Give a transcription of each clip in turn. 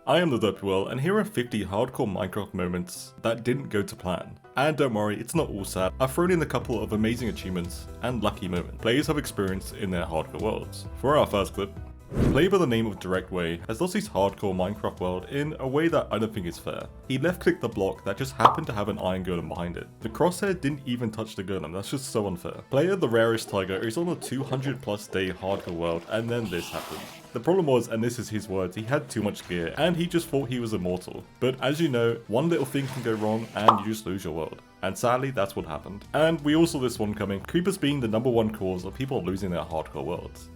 I am TheDerpyWhale, and here are 50 hardcore Minecraft moments that didn't go to plan. And don't worry, it's not all sad. I've thrown in a couple of amazing achievements and lucky moments players have experienced in their hardcore worlds. For our first clip, a player by the name of DirectWay has lost his hardcore Minecraft world in a way that I don't think is fair. He left clicked the block that just happened to have an iron golem behind it. The crosshair didn't even touch the golem, that's just so unfair. Player TheRarestTiger is on a 200+ day hardcore world and then this happened. The problem was, and this is his words, he had too much gear and he just thought he was immortal. But as you know, one little thing can go wrong and you just lose your world. And sadly, that's what happened. And we all saw this one coming, creepers being the #1 cause of people losing their hardcore worlds.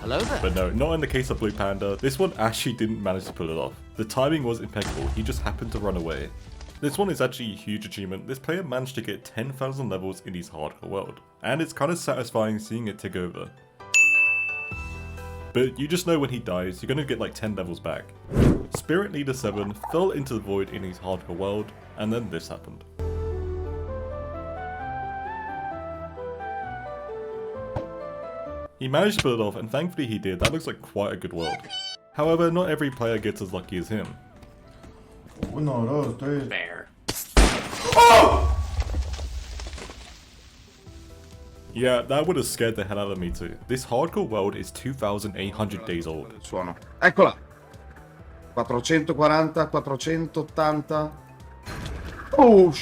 Hello there. But no, not in the case of Blue Panda, this one actually didn't manage to pull it off. The timing was impeccable, he just happened to run away. This one is actually a huge achievement. This player managed to get 10,000 levels in his hardcore world, and it's kind of satisfying seeing it tick over. But you just know when he dies, you're going to get like 10 levels back. Spirit Leader 7 fell into the void in his hardcore world, and then this happened. He managed to pull it off, and thankfully he did. That looks like quite a good world. However, not every player gets as lucky as him. Bear. Oh! Yeah, that would have scared the hell out of me too. This hardcore world is 2,800 days old. Suono. Eccola. 440, 480. Oh!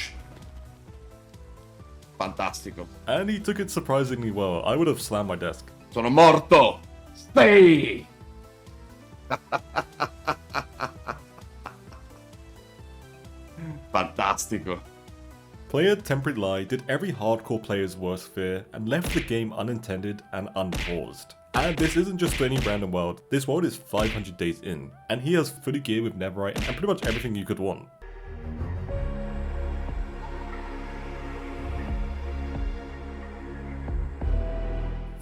Fantastico. And he took it surprisingly well. I would have slammed my desk. Sono morto. Stay. Fantastico. Player Temporary Lie did every hardcore player's worst fear and left the game unintended and unpaused. And this isn't just any random world, this world is 500 days in, and he has fully gear with netherite and pretty much everything you could want.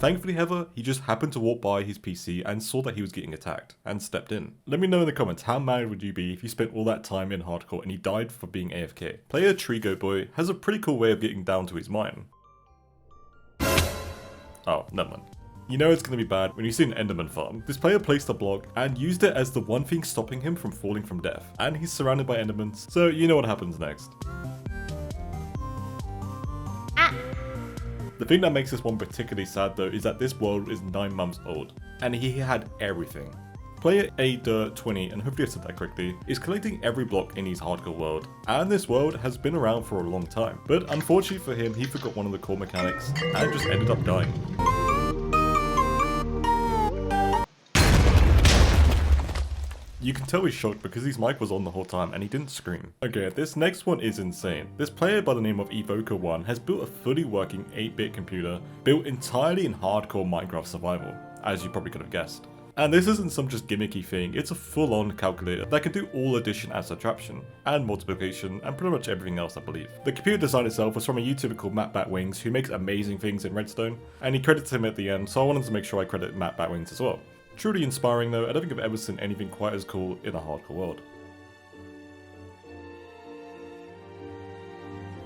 Thankfully, however, he just happened to walk by his PC and saw that he was getting attacked, and stepped in. Let me know in the comments, how mad would you be if you spent all that time in hardcore and he died for being AFK? Player Trigo Boy has a pretty cool way of getting down to his mine. Oh, never mind. You know it's going to be bad when you see an Enderman farm. This player placed a block and used it as the one thing stopping him from falling from death. And he's surrounded by Endermans, so you know what happens next. The thing that makes this one particularly sad though is that this world is 9 months old, and he had everything. Player AyauCode, and hopefully I said that correctly, is collecting every block in his hardcore world, and this world has been around for a long time. But unfortunately for him, he forgot one of the core mechanics, and just ended up dying. You can tell he's shocked because his mic was on the whole time and he didn't scream. Okay, this next one is insane. This player by the name of Evoker1 has built a fully working 8-bit computer built entirely in hardcore Minecraft survival, as you probably could have guessed. And this isn't some just gimmicky thing, it's a full-on calculator that can do all addition and subtraction, and multiplication, and pretty much everything else I believe. The computer design itself was from a YouTuber called MattBatWings who makes amazing things in redstone, and he credits him at the end, so I wanted to make sure I credit MattBatWings as well. Truly inspiring though, I don't think I've ever seen anything quite as cool in a hardcore world.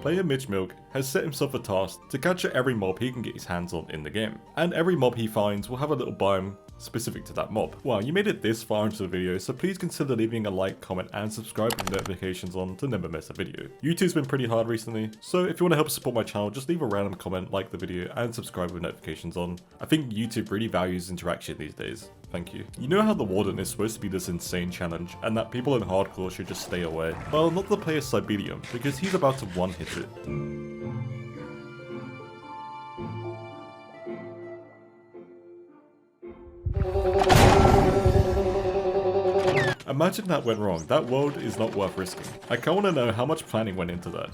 Player Mitch Milk has set himself a task to capture every mob he can get his hands on in the game, and every mob he finds will have a little biome specific to that mob. Wow, you made it this far into the video, so please consider leaving a like, comment, and subscribe with notifications on to never miss a video. YouTube's been pretty hard recently, so if you want to help support my channel, just leave a random comment, like the video, and subscribe with notifications on. I think YouTube really values interaction these days. Thank you. You know how the Warden is supposed to be this insane challenge, and that people in hardcore should just stay away? Well, not the player Sibelium, because he's about to one-hit it. Imagine that went wrong, that world is not worth risking. I kinda wanna know how much planning went into that.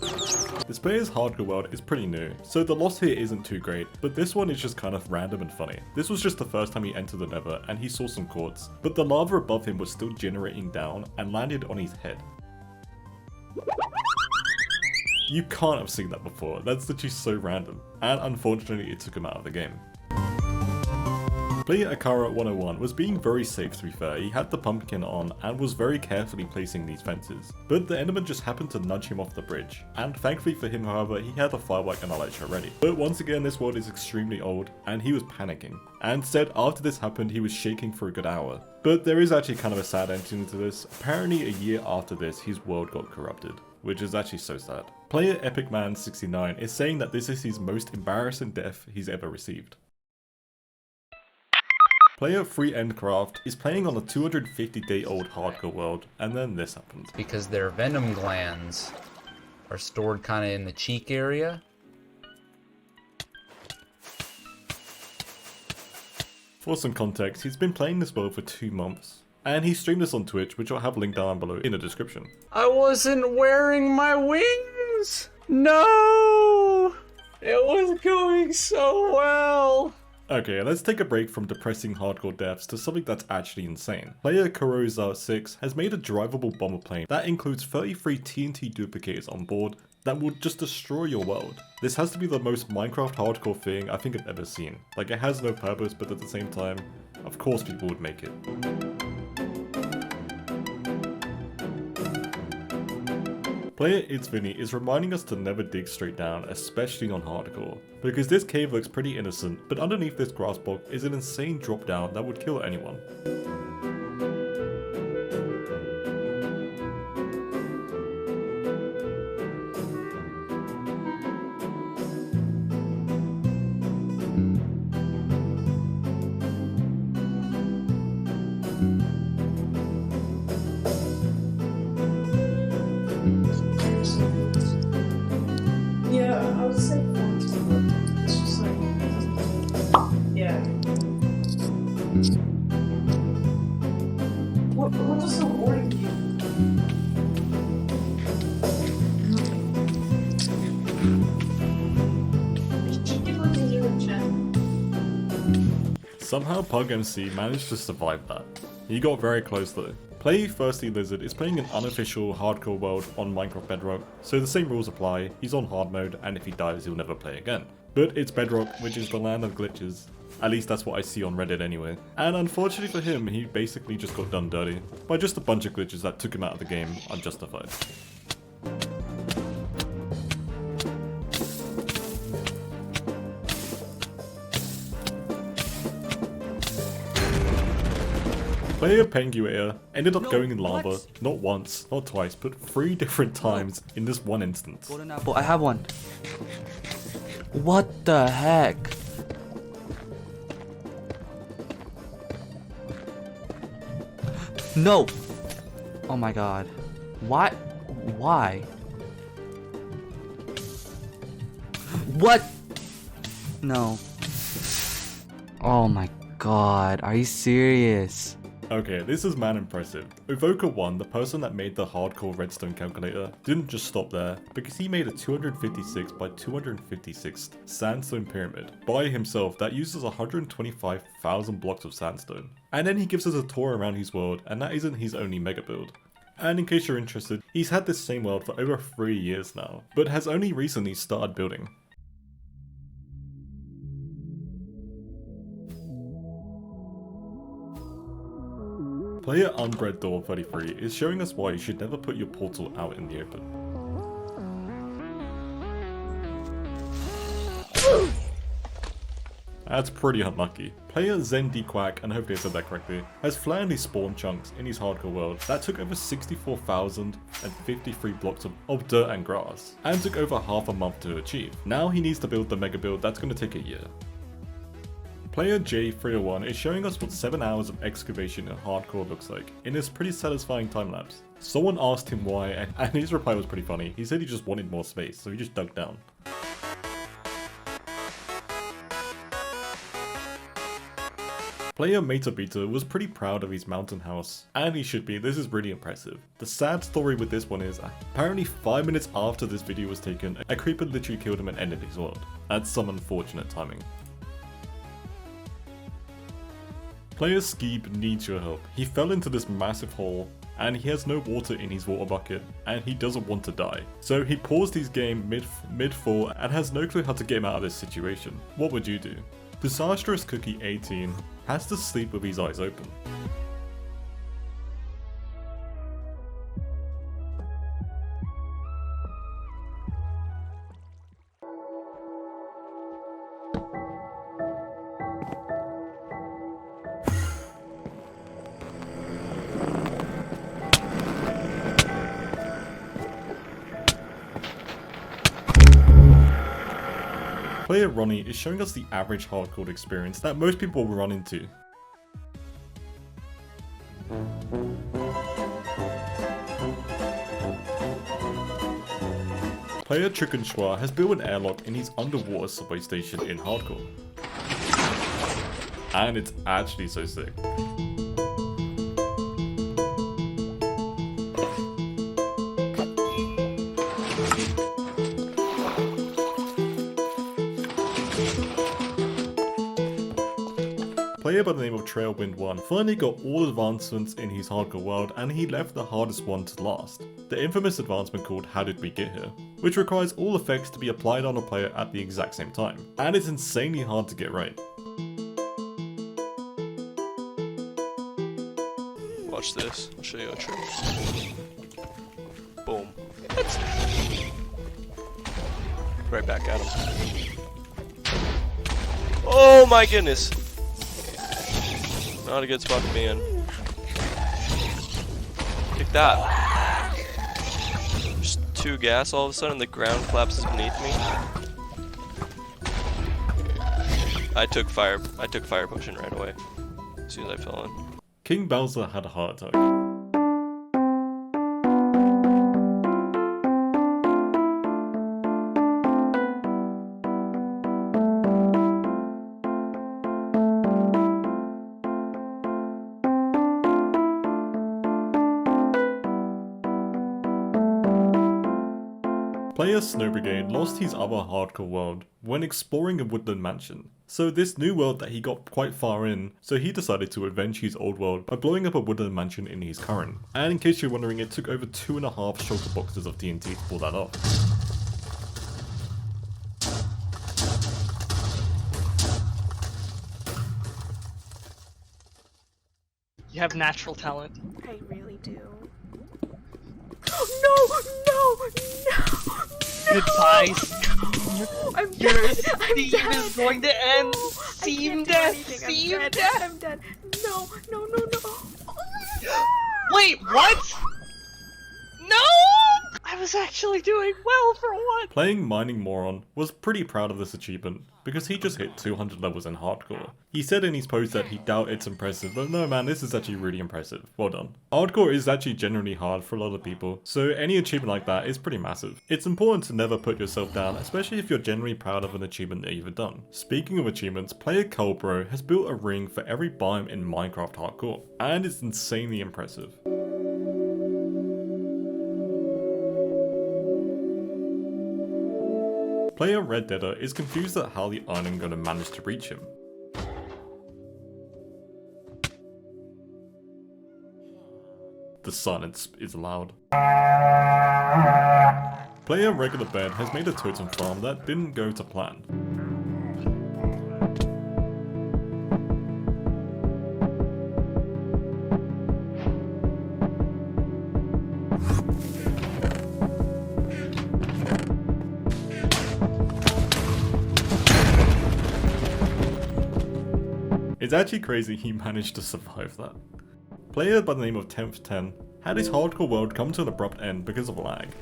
This player's hardcore world is pretty new, so the loss here isn't too great, but this one is just kind of random and funny. This was just the first time he entered the nether and he saw some quartz, but the lava above him was still generating down and landed on his head. You can't have seen that before, that's literally so random, and unfortunately it took him out of the game. Player Akara101 was being very safe, to be fair. He had the pumpkin on and was very carefully placing these fences. But the Enderman just happened to nudge him off the bridge. And thankfully for him, however, he had the firework and elytra ready. But once again, this world is extremely old and he was panicking. And said after this happened, he was shaking for a good hour. But there is actually kind of a sad ending to this. Apparently a year after this, his world got corrupted, which is actually so sad. Player EpicMan69 is saying that this is his most embarrassing death he's ever received. Player FreeEndCraft is playing on a 250-day-old hardcore world, and then this happened. Because their venom glands are stored kind of in the cheek area. For some context, he's been playing this world for 2 months, and he streamed this on Twitch, which I'll have linked down below in the description. I wasn't wearing my wings! No! It was going so well! Okay, let's take a break from depressing hardcore deaths to something that's actually insane. Player Kuroza6 has made a drivable bomber plane that includes 33 TNT duplicators on board that will just destroy your world. This has to be the most Minecraft hardcore thing I think I've ever seen. Like, it has no purpose, but at the same time, of course people would make it. Player ItsVinny is reminding us to never dig straight down, especially on hardcore, because this cave looks pretty innocent, but underneath this grass block is an insane drop down that would kill anyone. Yeah, I would say it's just like, yeah. What does the warning do? Somehow PugMC managed to survive that. He got very close though. Player Thirsty Lizard is playing an unofficial hardcore world on Minecraft Bedrock, so the same rules apply. He's on hard mode, and if he dies he'll never play again. But it's Bedrock, which is the land of glitches. At least that's what I see on Reddit anyway. And unfortunately for him, he basically just got done dirty by just a bunch of glitches that took him out of the game unjustified. Player Penguator ended up going in lava, not once, not twice, but 3 different times in this one instance. Golden apple, I have one. What the heck? No! Oh my god. Why? Why? What? No. Oh my god, are you serious? Okay, this is man impressive. Evoker1, the person that made the hardcore redstone calculator, didn't just stop there, because he made a 256 by 256 sandstone pyramid by himself that uses 125,000 blocks of sandstone. And then he gives us a tour around his world, and that isn't his only mega build. And in case you're interested, he's had this same world for over 3 years now, but has only recently started building. Player UnbredDaw33 is showing us why you should never put your portal out in the open. That's pretty unlucky. Player ZenDQuack, and hopefully I said that correctly, has found these spawn chunks in his hardcore world that took over 64,053 blocks of dirt and grass, and took over half a month to achieve. Now he needs to build the mega build that's going to take a year. Player J301 is showing us what 7 hours of excavation in hardcore looks like in this pretty satisfying time lapse. Someone asked him why, and his reply was pretty funny. He said he just wanted more space, so he just dug down. Player Metabeta was pretty proud of his mountain house, and he should be. This is really impressive. The sad story with this one is, apparently 5 minutes after this video was taken, a creeper literally killed him and ended his world. That's some unfortunate timing. Player Skeeb needs your help. He fell into this massive hole, and he has no water in his water bucket, and he doesn't want to die. So he paused his game mid-fall and has no clue how to get him out of this situation. What would you do? Disastrous Cookie 18 has to sleep with his eyes open. Player Ronnie is showing us the average hardcore experience that most people will run into. Player Chicken Schwa has built an airlock in his underwater subway station in hardcore. And it's actually so sick. Player by the name of Trailwind1 finally got all advancements in his hardcore world, and he left the hardest one to last. The infamous advancement called How Did We Get Here, which requires all effects to be applied on a player at the exact same time, and it's insanely hard to get right. Watch this, I'll show you a trick. Boom. Right back at him. Oh my goodness! Not a good spot to be in. Take that. Just 2 gas all of a sudden, the ground collapses beneath me. I took fire potion right away, as soon as I fell in. King Bowser had a heart attack. Player Snow Brigade lost his other hardcore world when exploring a woodland mansion. So this new world that he got quite far in, so he decided to avenge his old world by blowing up a woodland mansion in his current. And in case you're wondering, it took over 2.5 shulker boxes of TNT to pull that off. You have natural talent. I really do. Goodbye. I'm Your dead. steam is going to end. Steam death. Steam death. I'm dead. No. Wait, what? No! I was actually doing well for once. Playing Mining Moron was pretty proud of this achievement, because he just hit 200 levels in hardcore. He said in his post that he doubt it's impressive, but no man, this is actually really impressive. Well done. Hardcore is actually generally hard for a lot of people, so any achievement like that is pretty massive. It's important to never put yourself down, especially if you're generally proud of an achievement that you've done. Speaking of achievements, player Colbro has built a ring for every biome in Minecraft Hardcore, and it's insanely impressive. Player Red Deader is confused at how the island gonna manage to reach him. The silence is loud. Player Regular Ben has made a totem farm that didn't go to plan. It's actually crazy he managed to survive that. Player by the name of 10th10 had his hardcore world come to an abrupt end because of lag.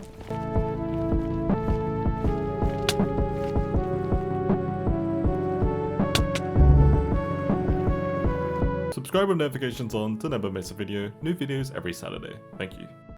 Subscribe with notifications on to never miss a video. New videos every Saturday. Thank you.